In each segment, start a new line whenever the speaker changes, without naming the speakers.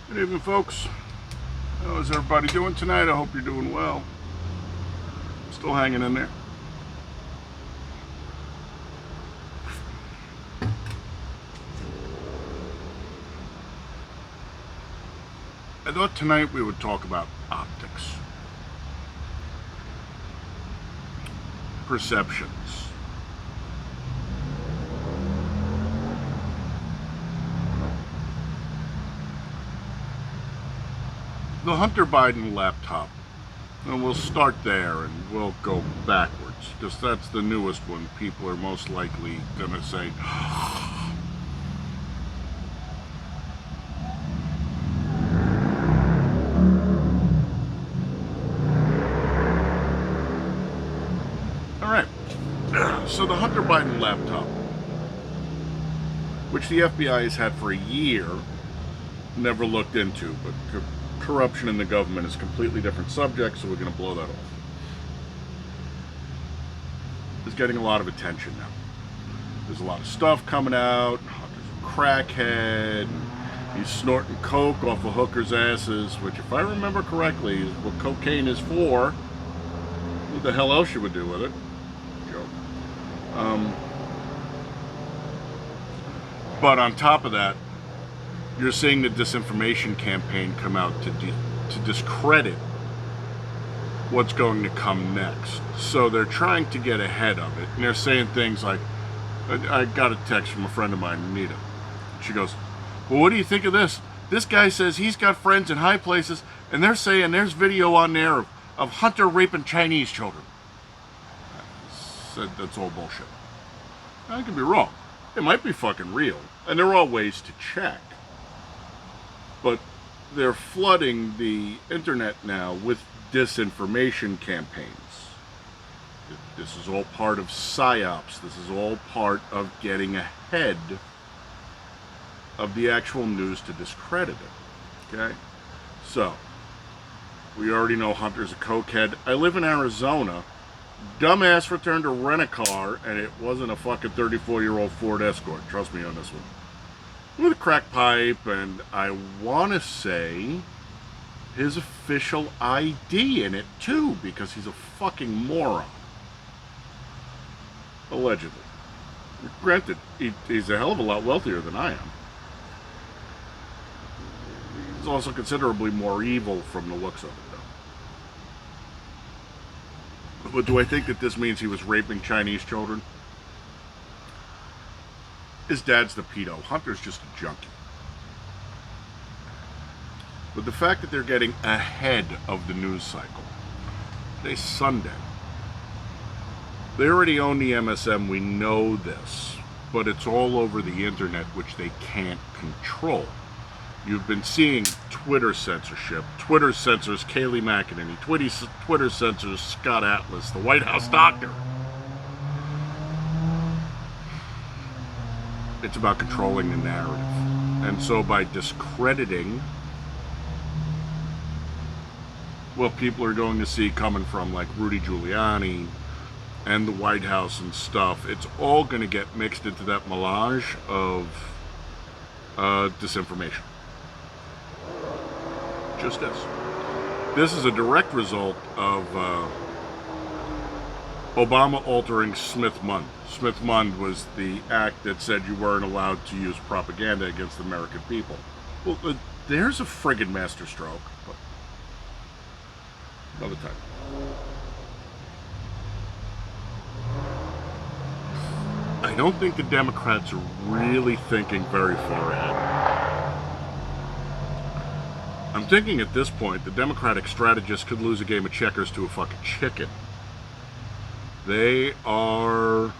Good evening, folks. How's everybody doing tonight? I hope you're doing well. Still hanging in there. I thought tonight we would talk about optics, perceptions. The Hunter Biden laptop, and we'll start there and we'll go backwards, because that's the newest one. People are most likely going to say, all right, so the Hunter Biden laptop, which the FBI has had for a year, never looked into, but corruption in the government is a completely different subject, so we're going to blow that off. It's getting a lot of attention now. There's a lot of stuff coming out. Hunter's a crackhead. He's snorting coke off of hookers' asses, which, if I remember correctly, is what cocaine is for. What the hell else you would do with it? Joke. But on top of that, you're seeing the disinformation campaign come out to discredit what's going to come next. So they're trying to get ahead of it. And they're saying things like, I got a text from a friend of mine, Anita. She goes, well, what do you think of this? This guy says he's got friends in high places, and they're saying there's video on there of Hunter raping Chinese children. I said, that's all bullshit. I could be wrong. It might be fucking real. And there are ways to check. But they're flooding the internet now with disinformation campaigns. This is all part of PSYOPs. This is all part of getting ahead of the actual news to discredit it. Okay? So, we already know Hunter's a cokehead. I live in Arizona. Dumbass returned to rent a car, and it wasn't a fucking 34-year-old Ford Escort. Trust me on this one. With a crack pipe, and I want to say his official ID in it too, because he's a fucking moron. Allegedly. Granted, he's a hell of a lot wealthier than I am. He's also considerably more evil from the looks of it, though. But do I think that this means he was raping Chinese children? His dad's the pedo. Hunter's just a junkie. But the fact that they're getting ahead of the news cycle. Today's Sunday. They already own the MSM, we know this. But it's all over the internet, which they can't control. You've been seeing Twitter censorship. Twitter censors Kayleigh McEnany. Twitter censors Scott Atlas, the White House doctor. It's about controlling the narrative. And so by discrediting what people are going to see coming from, like Rudy Giuliani and the White House and stuff, it's all going to get mixed into that melange of disinformation. Just this. This is a direct result of Obama altering Smith-Mundt. Smith-Mundt was the act that said you weren't allowed to use propaganda against the American people. Well, there's a friggin' masterstroke, but another time. I don't think the Democrats are really thinking very far ahead. I'm thinking at this point, the Democratic strategists could lose a game of checkers to a fucking chicken. They are...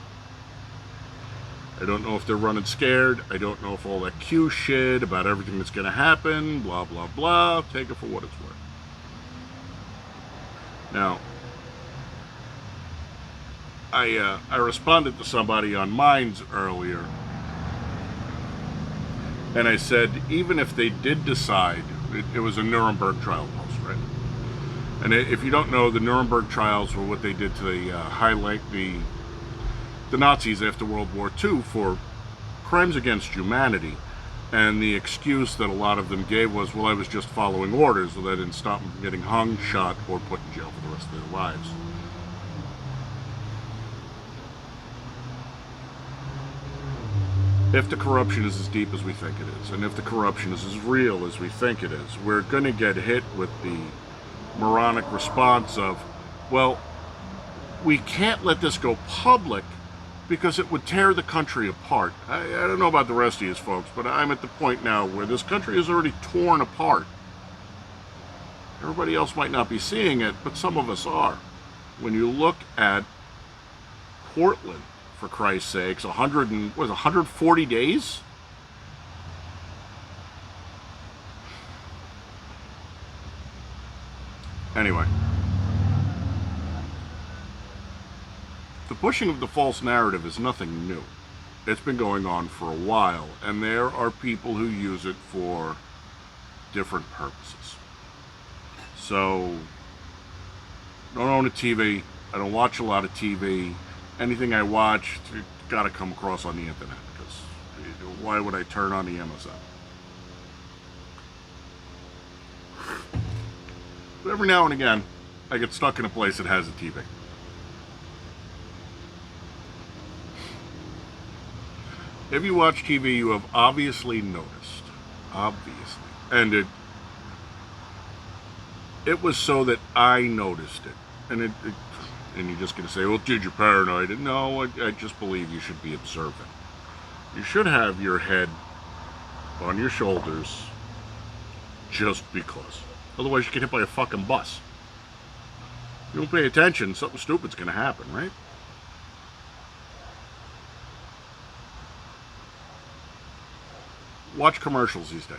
I don't know if they're running scared. I don't know if all that Q shit about everything that's going to happen, blah, blah, blah. Take it for what it's worth. Now, I responded to somebody on Minds earlier, and I said, even if they did decide, it was a Nuremberg trial post, right? And if you don't know, the Nuremberg trials were what they did to the Nazis after World War II for crimes against humanity. And the excuse that a lot of them gave was, well, I was just following orders, so that didn't stop them from getting hung, shot, or put in jail for the rest of their lives. If the corruption is as deep as we think it is, and if the corruption is as real as we think it is, we're going to get hit with the moronic response of, well, we can't let this go public because it would tear the country apart. I don't know about the rest of you folks, but I'm at the point now where this country is already torn apart. Everybody else might not be seeing it, but some of us are. When you look at Portland, for Christ's sakes, 140 days? Anyway. The pushing of the false narrative is nothing new. It's been going on for a while, and there are people who use it for different purposes. So, I don't own a TV. I don't watch a lot of TV. Anything I watch, it's got to come across on the internet, because why would I turn on the Amazon? But every now and again, I get stuck in a place that has a TV. If you watch TV, you have obviously noticed. Obviously. And it was so that I noticed it. And and you're just going to say, well, dude, you're paranoid. No, I just believe you should be observant. You should have your head on your shoulders just because. Otherwise, you get hit by a fucking bus. If you don't pay attention, something stupid's going to happen, right? Watch commercials these days.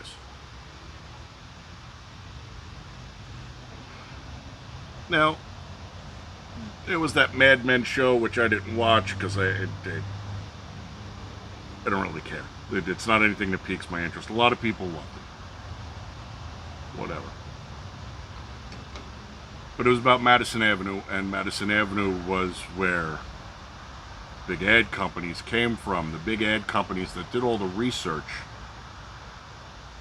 Now, it was that Mad Men show, which I didn't watch because I don't really care. It's not anything that piques my interest. A lot of people loved it. Whatever. But it was about Madison Avenue, and Madison Avenue was where big ad companies came from. The big ad companies that did all the research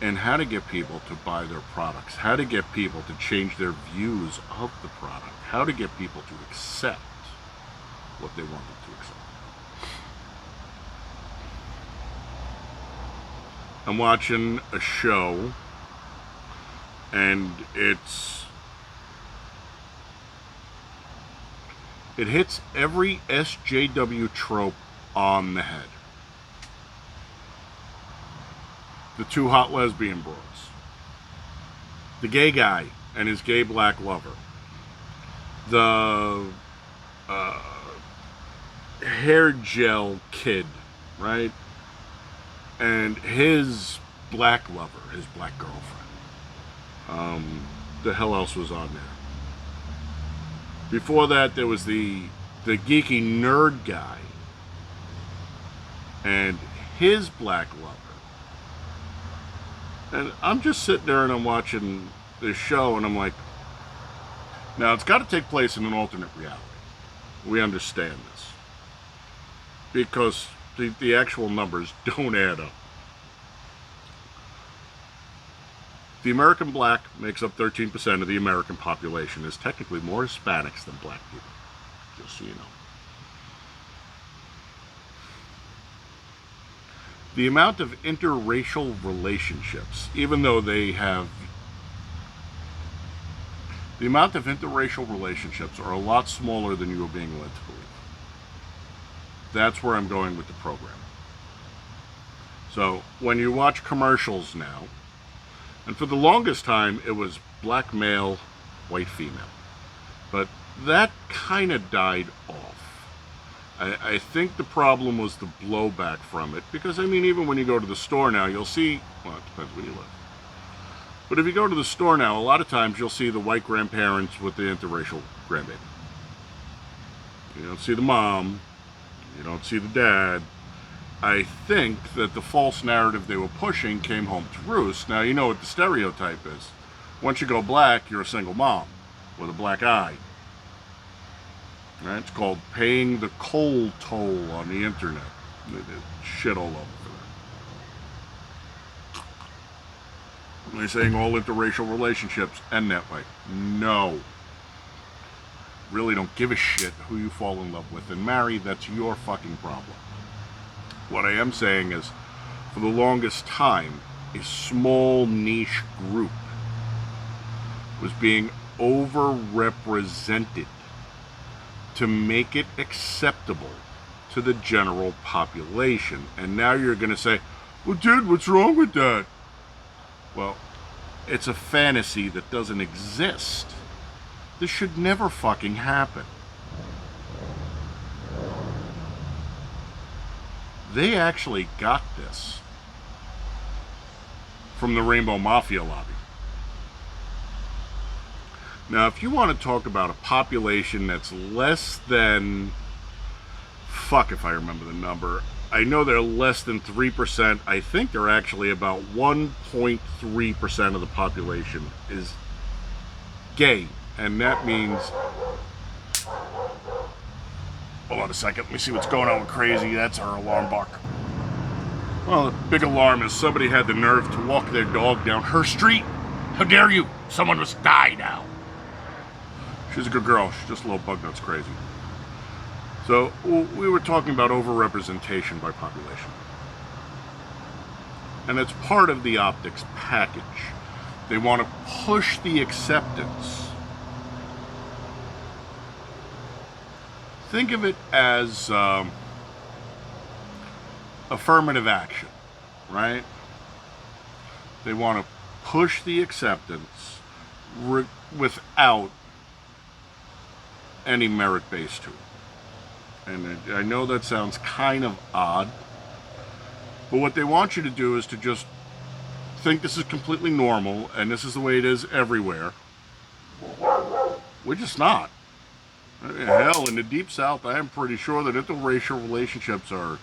and how to get people to buy their products, how to get people to change their views of the product, how to get people to accept what they wanted to accept. I'm watching a show, and it hits every SJW trope on the head. The two hot lesbian bros. The gay guy and his gay black lover. The hair gel kid, right? And his black lover, his black girlfriend. The hell else was on there? Before that, there was the geeky nerd guy and his black lover. And I'm just sitting there and I'm watching this show and I'm like, now it's got to take place in an alternate reality. We understand this. Because the actual numbers don't add up. The American black makes up 13% of the American population. There's technically more Hispanics than black people, just so you know. The amount of interracial relationships, even though they have... The amount of interracial relationships are a lot smaller than you were being led to believe. That's where I'm going with the program. So, when you watch commercials now, and for the longest time, it was black male, white female. But that kind of died off. I think the problem was the blowback from it. Because, I mean, even when you go to the store now, you'll see... Well, it depends where you live. But if you go to the store now, a lot of times you'll see the white grandparents with the interracial grandbaby. You don't see the mom. You don't see the dad. I think that the false narrative they were pushing came home to roost. Now, you know what the stereotype is. Once you go black, you're a single mom with a black eye. Right? It's called paying the coal toll on the internet. Shit all over for that. They're saying all interracial relationships end that way. No. Really don't give a shit who you fall in love with and marry. That's your fucking problem. What I am saying is, for the longest time, a small niche group was being overrepresented to make it acceptable to the general population. And now you're going to say, well, dude, what's wrong with that? Well, it's a fantasy that doesn't exist. This should never fucking happen. They actually got this from the Rainbow Mafia lobby. Now, if you want to talk about a population that's less than, fuck if I remember the number, I know they're less than 3%. I think they're actually about 1.3% of the population is gay. And that means, hold on a second, let me see what's going on with Crazy. That's our alarm bark. Well, the big alarm is somebody had the nerve to walk their dog down her street. How dare you? Someone must die now. She's a good girl. She's just a little bug nuts crazy. So we were talking about overrepresentation by population. And it's part of the optics package. They want to push the acceptance. Think of it as affirmative action, right? They want to push the acceptance without any merit base to it. And I know that sounds kind of odd, but what they want you to do is to just think this is completely normal and this is the way it is everywhere. We're just not. Hell, in the Deep South, I am pretty sure that interracial relationships are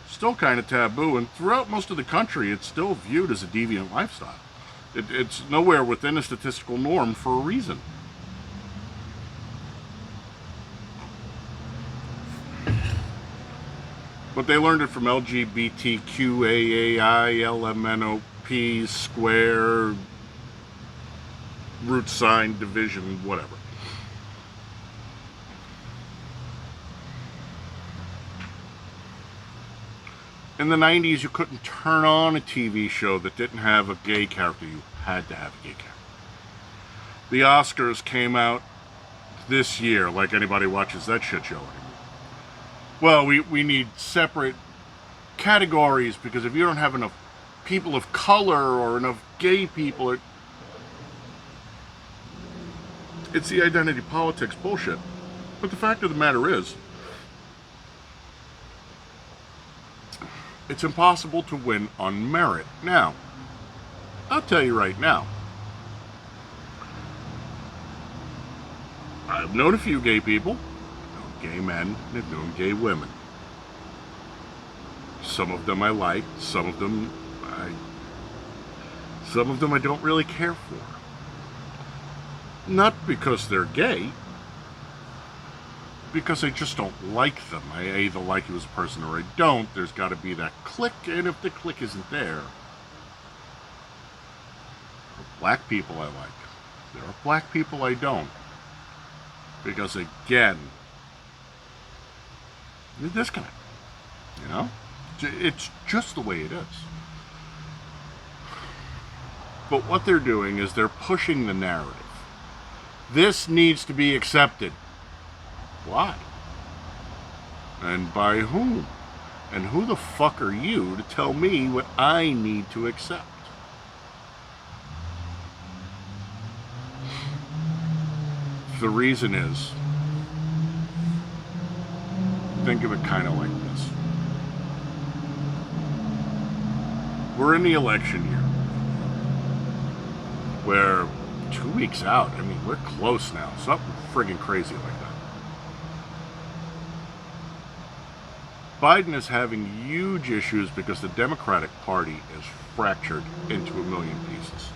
still kind of taboo, and throughout most of the country, it's still viewed as a deviant lifestyle. It's nowhere within a statistical norm for a reason. But they learned it from LGBTQAAI, square, root sign, division, whatever. In the 90s, you couldn't turn on a TV show that didn't have a gay character. You had to have a gay character. The Oscars came out this year, like anybody watches that shit show anymore. Well, we need separate categories because if you don't have enough people of color or enough gay people, it's the identity politics bullshit. But the fact of the matter is, it's impossible to win on merit. Now, I'll tell you right now, I've known a few gay people, gay men, and I've known gay women. Some of them I like, some of them I don't really care for. Not because they're gay, because I just don't like them. I either like you as a person or I don't. There's got to be that click, and if the click isn't there, black people I like. There are black people I don't. Because again, the disconnect, you know? It's just the way it is. But what they're doing is they're pushing the narrative. This needs to be accepted. Why? And by whom? And who the fuck are you to tell me what I need to accept? The reason is, think of it kind of like this. We're in the election year, where 2 weeks out, I mean, we're close now. Something friggin' crazy like that. Biden is having huge issues because the Democratic Party is fractured into a million pieces.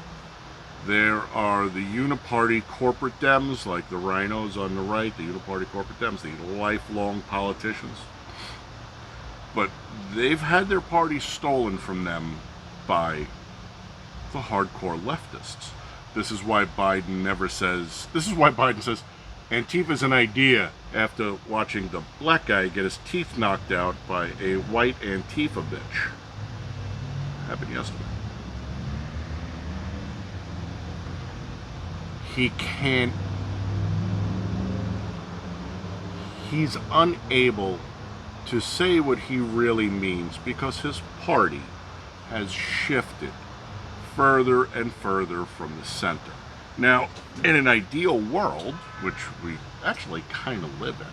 There are the uniparty corporate Dems, like the rhinos on the right, the uniparty corporate Dems, the lifelong politicians. But they've had their party stolen from them by the hardcore leftists. This is why Biden says Antifa's an idea after watching the black guy get his teeth knocked out by a white Antifa bitch. Happened yesterday. He's unable to say what he really means because his party has shifted further and further from the center. Now, in an ideal world, which we actually kind of live in,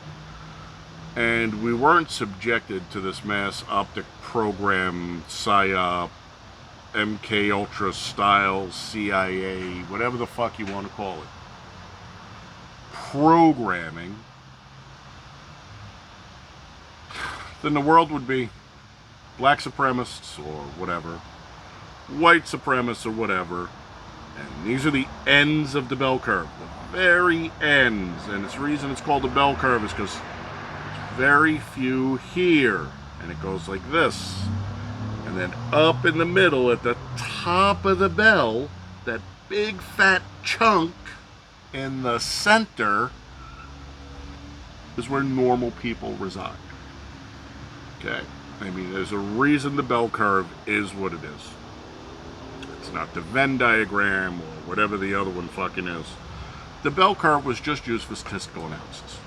and we weren't subjected to this mass optic program, PSYOP, MK Ultra style, CIA, whatever the fuck you want to call it, programming, then the world would be black supremacists or whatever, white supremacists or whatever, and these are the ends of the bell curve, the very ends, and the reason it's called the bell curve is because there's very few here, and it goes like this, and then up in the middle at the top of the bell, that big fat chunk in the center is where normal people reside. Okay? I mean, there's a reason the bell curve is what it is. It's not the Venn diagram or whatever the other one fucking is. The bell curve was just used for statistical analysis.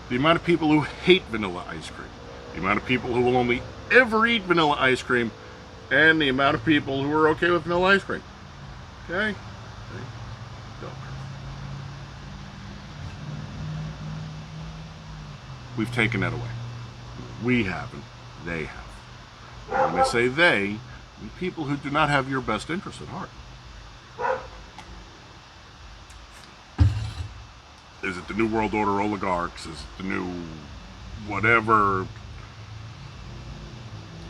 The amount of people who hate vanilla ice cream, the amount of people who will only ever eat vanilla ice cream, and the amount of people who are okay with vanilla ice cream. Okay? Bell curve. We've taken that away. We haven't. They have. When I say they, people who do not have your best interest at heart. Is it the New World Order oligarchs? Is it the new whatever?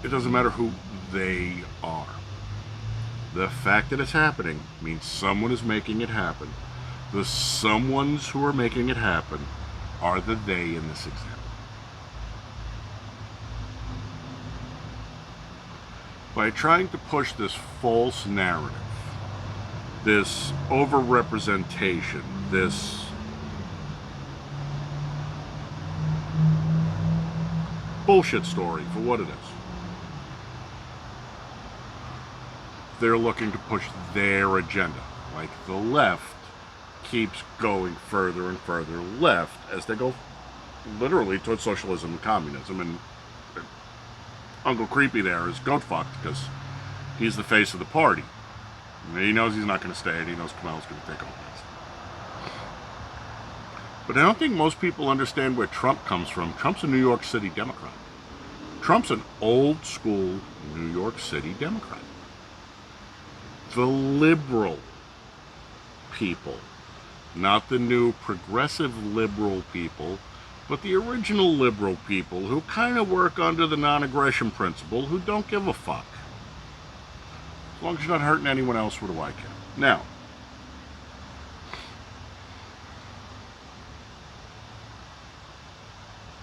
It doesn't matter who they are. The fact that it's happening means someone is making it happen. The someones who are making it happen are the they in this example. By trying to push this false narrative, this overrepresentation, this bullshit story for what it is, they're looking to push their agenda. Like the left keeps going further and further left as they go literally towards socialism and communism, and Uncle Creepy there is goat fucked because he's the face of the party. And he knows he's not going to stay, and he knows Kamala's going to take over next. But I don't think most people understand where Trump comes from. Trump's a New York City Democrat. Trump's an old school New York City Democrat. The liberal people, not the new progressive liberal people, but the original liberal people who kind of work under the non-aggression principle, who don't give a fuck. As long as you're not hurting anyone else, what do I care? Now,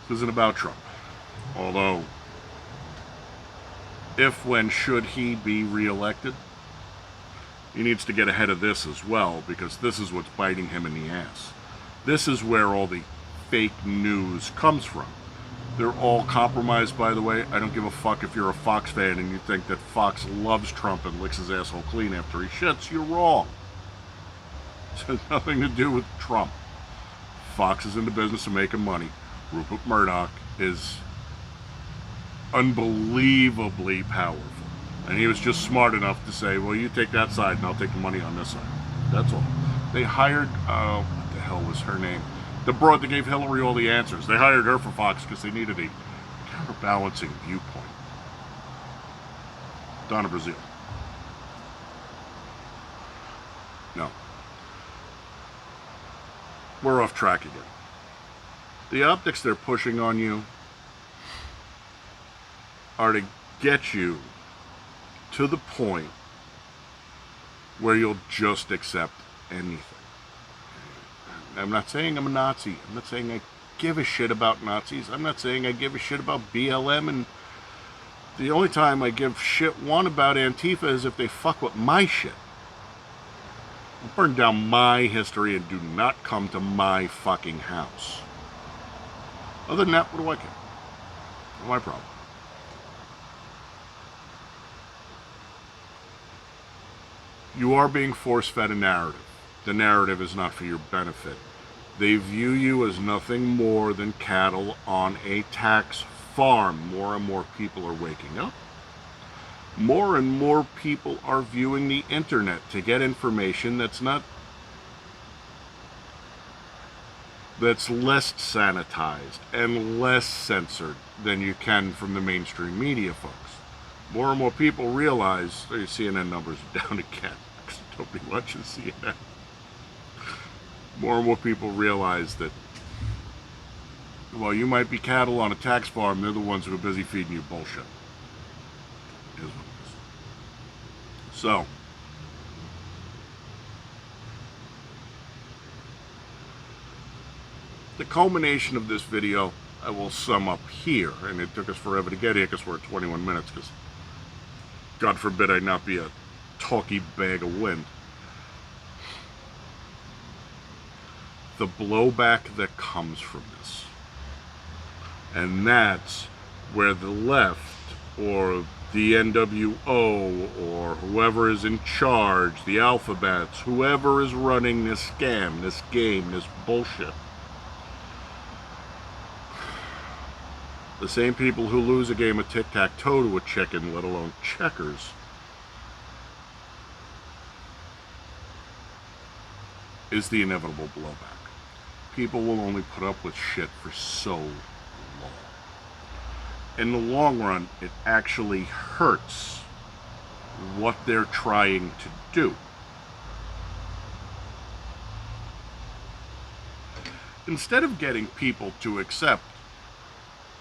this isn't about Trump. Although, if, when, should he be reelected, he needs to get ahead of this as well, because this is what's biting him in the ass. This is where all the fake news comes from. They're all compromised, by the way. I don't give a fuck if you're a Fox fan and you think that Fox loves Trump and licks his asshole clean after he shits. You're wrong. It has nothing to do with Trump. Fox is in the business of making money. Rupert Murdoch is unbelievably powerful. And he was just smart enough to say, well, you take that side and I'll take the money on this side. That's all. They hired, what the hell was her name? The broad that gave Hillary all the answers. They hired her for Fox because they needed a counterbalancing viewpoint. Donna Brazile. No. We're off track again. The optics they're pushing on you are to get you to the point where you'll just accept anything. I'm not saying I'm a Nazi. I'm not saying I give a shit about Nazis. I'm not saying I give a shit about BLM and The only time I give shit one about Antifa is if they fuck with my shit. Burn down my history and do not come to my fucking house. Other than that, what do I care? Not my problem. You are being force-fed a narrative. The narrative is not for your benefit. They view you as nothing more than cattle on a tax farm. More and more people are waking up. More and more people are viewing the internet to get information that's less sanitized and less censored than you can from the mainstream media, folks. More and more people realize, CNN numbers are down again because nobody watches CNN. More and more people realize that, well, you might be cattle on a tax farm, they're the ones who are busy feeding you bullshit. It is what it is. So, the culmination of this video, I will sum up here, and it took us forever to get here because we're at 21 minutes, because God forbid I not be a talky bag of wind. The blowback that comes from this. And that's where the left, or the NWO, or whoever is in charge, the alphabets, whoever is running this scam, this game, this bullshit. The same people who lose a game of tic-tac-toe to a chicken, let alone checkers, is the inevitable blowback. People will only put up with shit for so long. In the long run, it actually hurts what they're trying to do. Instead of getting people to accept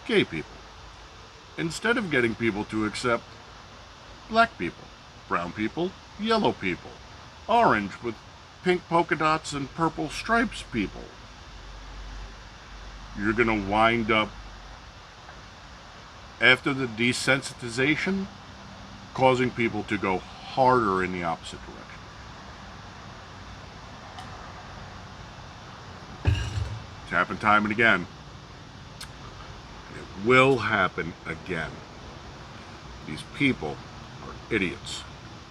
gay people, instead of getting people to accept black people, brown people, yellow people, orange with pink polka dots and purple stripes people, you're going to wind up, after the desensitization, causing people to go harder in the opposite direction. It's happened time and again. And it will happen again. These people are idiots.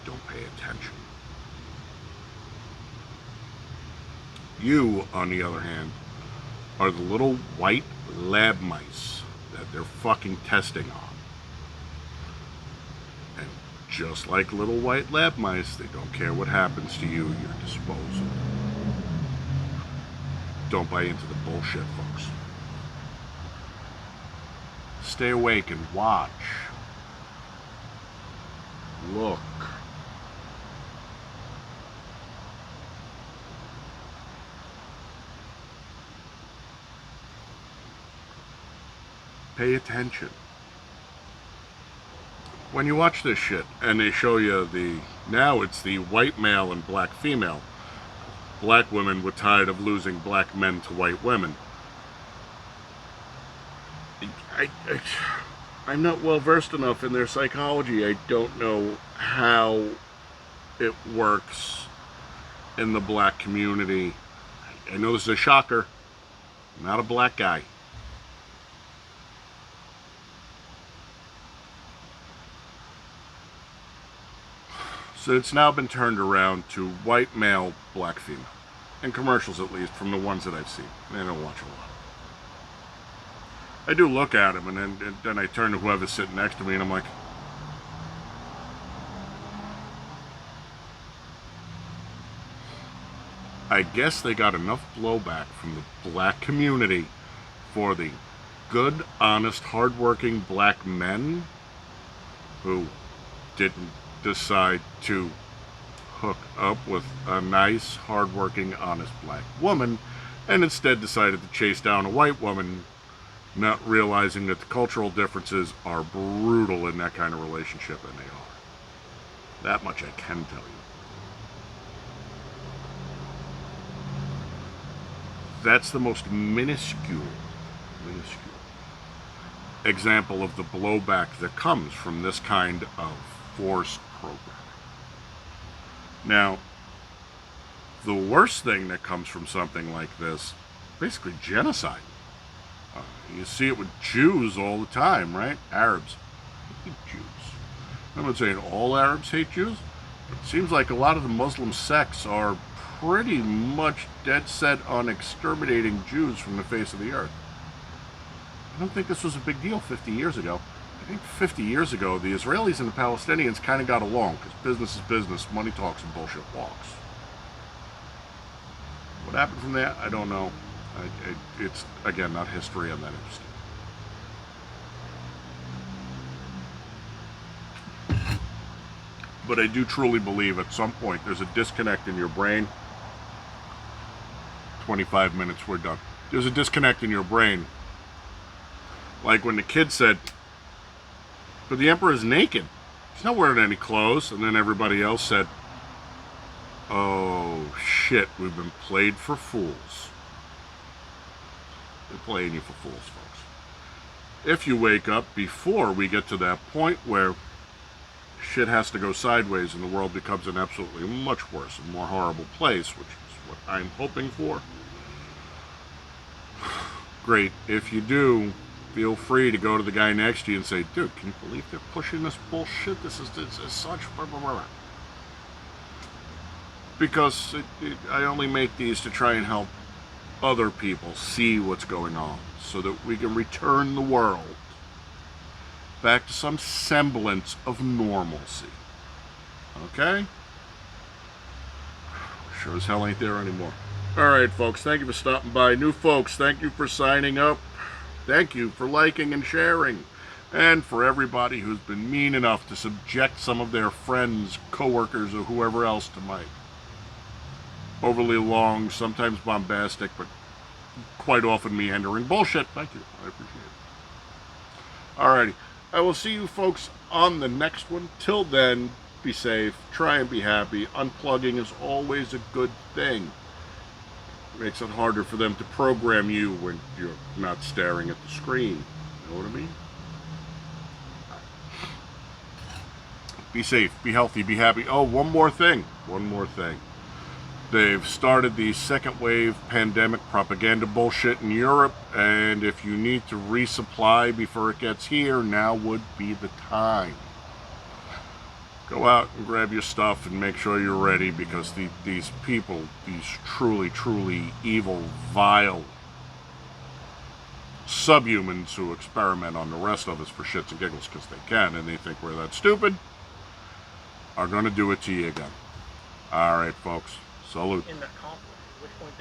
Don't pay attention. You, on the other hand, are the little white lab mice that they're fucking testing on. And just like little white lab mice, they don't care what happens to you, you're disposable. Don't buy into the bullshit, folks. Stay awake and watch. Look. Pay attention. When you watch this shit and they show you now it's the white male and black female. Black women were tired of losing black men to white women. I'm not well versed enough in their psychology. I don't know how it works in the black community. I know this is a shocker. I'm not a black guy. So it's now been turned around to white male, black female. In commercials, at least, from the ones that I've seen. I don't watch a lot. I do look at them, and then I turn to whoever's sitting next to me, and I'm like, I guess they got enough blowback from the black community for the good, honest, hardworking black men who didn't decide to hook up with a nice, hardworking, honest black woman, and instead decided to chase down a white woman, not realizing that the cultural differences are brutal in that kind of relationship, and they are. That much I can tell you. That's the most minuscule example of the blowback that comes from this kind of forced programming. Now, the worst thing that comes from something like this, basically genocide. You see it with Jews all the time, right? Arabs hate Jews. I'm not saying all Arabs hate Jews, but it seems like a lot of the Muslim sects are pretty much dead set on exterminating Jews from the face of the earth. I don't think this was a big deal 50 years ago. I think 50 years ago, the Israelis and the Palestinians kind of got along, because business is business, money talks, and bullshit walks. What happened from there, I don't know. It's, again, not history I'm that interested. But I do truly believe at some point there's a disconnect in your brain. 25 minutes, we're done. There's a disconnect in your brain. Like when the kid said, but the emperor's naked. He's not wearing any clothes. And then everybody else said, oh shit, we've been played for fools. They're playing you for fools, folks. If you wake up before we get to that point where shit has to go sideways and the world becomes an absolutely much worse and more horrible place, which is what I'm hoping for, great. If you do, feel free to go to the guy next to you and say, dude, can you believe they're pushing this bullshit? This is such blah, blah, blah. Because I only make these to try and help other people see what's going on so that we can return the world back to some semblance of normalcy. Okay? Sure as hell ain't there anymore. Alright, folks, thank you for stopping by. New folks, thank you for signing up. Thank you for liking and sharing. And for everybody who's been mean enough to subject some of their friends, coworkers, or whoever else to my overly long, sometimes bombastic, but quite often meandering bullshit. Thank you. I appreciate it. Alrighty. I will see you folks on the next one. Till then, be safe. Try and be happy. Unplugging is always a good thing. It makes it harder for them to program you when you're not staring at the screen. You know what I mean? Be safe. Be healthy. Be happy. Oh, one more thing. One more thing. They've started the second wave pandemic propaganda bullshit in Europe, and if you need to resupply before it gets here, now would be the time. Go out and grab your stuff and make sure you're ready, because these people, these truly, truly evil, vile subhumans who experiment on the rest of us for shits and giggles because they can and they think we're that stupid, are going to do it to you again. All right, folks. Salute.
In the conflict, which point